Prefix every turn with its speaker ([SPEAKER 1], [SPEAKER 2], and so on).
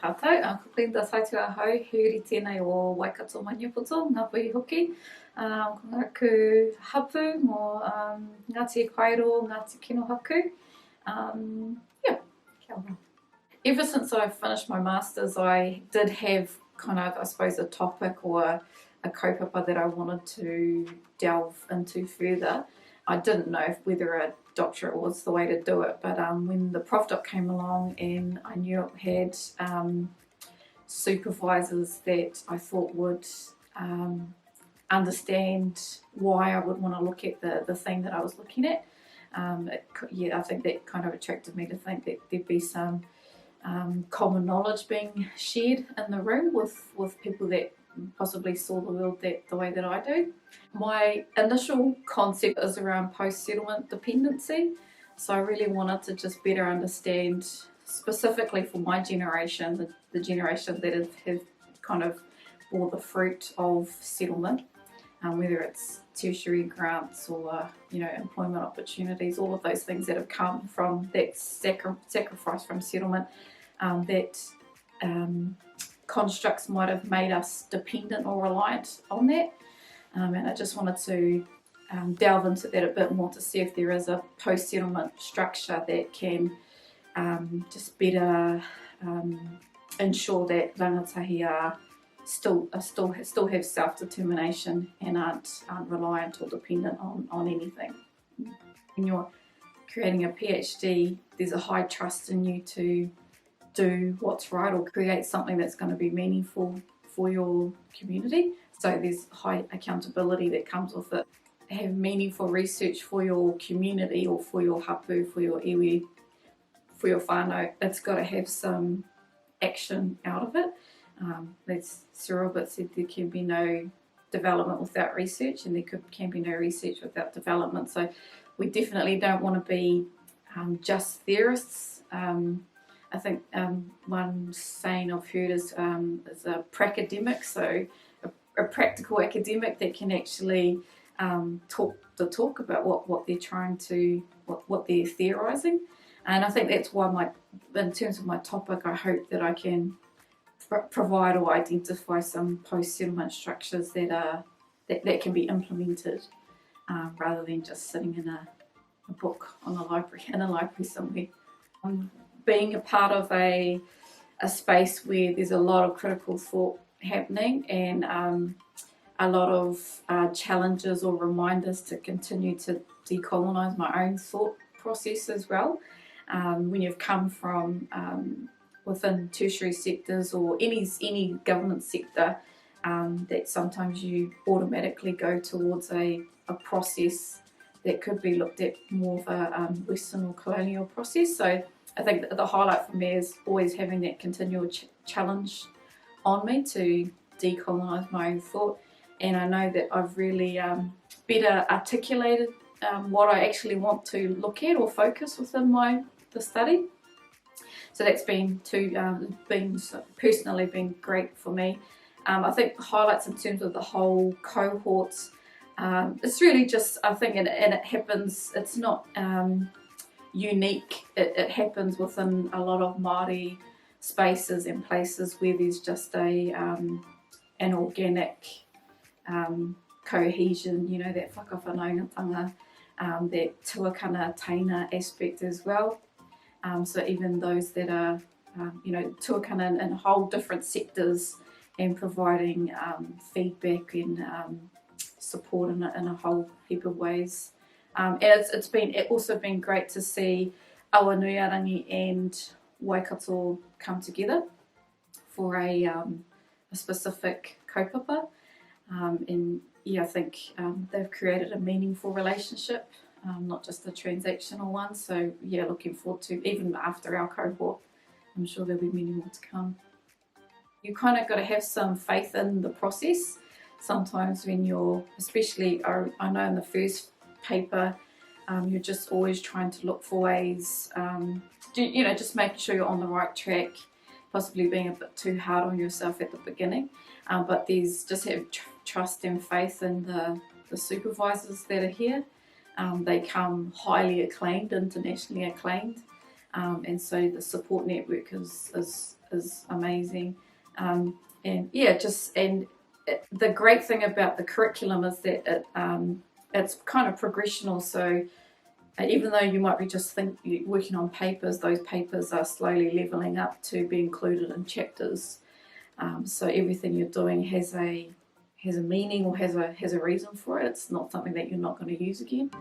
[SPEAKER 1] tātou, ko Glenda Taituha hau, huri tēnei o Waikato Maniapoto, ngā puhi hoki. Ko ngāku hapu mō Ngāti Kairo, Ngāti Kino haku. Yeah, kia ora. Ever since I finished my masters, I did have kind of, I suppose, a topic or a kaupapa that I wanted to delve into further. I didn't know whether a doctorate was the way to do it, but when the prof doc came along and I knew it had supervisors that I thought would understand why I would want to look at the thing that I was looking at, I think that kind of attracted me to think that there'd be some common knowledge being shared in the room with people that possibly saw the world the way that I do. My initial concept is around post-settlement dependency, so I really wanted to just better understand, specifically for my generation, the generation that have kind of bore the fruit of settlement, whether it's tertiary grants or employment opportunities, all of those things that have come from that sacrifice from settlement, that constructs might have made us dependent or reliant on that. And I just wanted to delve into that a bit more to see if there is a post-settlement structure that can just better ensure that rangatahi still have self-determination and aren't reliant or dependent on anything. When you're creating a PhD, there's a high trust in you to do what's right or create something that's going to be meaningful for your community. So there's high accountability that comes with it. Have meaningful research for your community or for your hapu, for your iwi, for your whānau. It's got to have some action out of it. As Sir Robert said, there can be no development without research, and there can be no research without development. So we definitely don't want to be just theorists. I think one saying I've heard is a pracademic, so a practical academic that can actually talk the talk about what they're trying to, what they're theorising. And I think that's why in terms of my topic, I hope that I can provide or identify some post-settlement structures that can be implemented rather than just sitting in a book in a library somewhere. Being a part of a space where there's a lot of critical thought happening and a lot of challenges or reminders to continue to decolonise my own thought process as well. When you've come from within tertiary sectors or any government sector, that sometimes you automatically go towards a process that could be looked at more of a Western or colonial process. So I think the highlight for me is always having that continual challenge on me to decolonise my own thought. And I know that I've really better articulated what I actually want to look at or focus within the study. So that's been personally been great for me. I think highlights in terms of the whole cohorts, it's really just, I think, and it happens, it's not unique. It happens within a lot of Māori spaces and places where there's just an organic cohesion, that whakawhanaungatanga, that tuakana taina aspect as well. So even those that are, tuakana in whole different sectors and providing feedback and support in a whole heap of ways. And it's also been great to see Awanuiaarangi and Waikato come together for a specific kaupapa. And I think they've created a meaningful relationship, not just a transactional one. So looking forward to, even after our cohort, I'm sure there'll be many more to come. You kind of got to have some faith in the process. Sometimes when you're, especially I know in the first paper, you're just always trying to look for ways, just making sure you're on the right track, possibly being a bit too hard on yourself at the beginning. But there's just have trust and faith in the supervisors that are here. They come highly acclaimed, internationally acclaimed. and so the support network is amazing. And yeah, the great thing about the curriculum is that it's kind of progressional. So even though you might be just working on papers, those papers are slowly leveling up to be included in chapters. So everything you're doing has a meaning or has a reason for it. It's not something that you're not going to use again.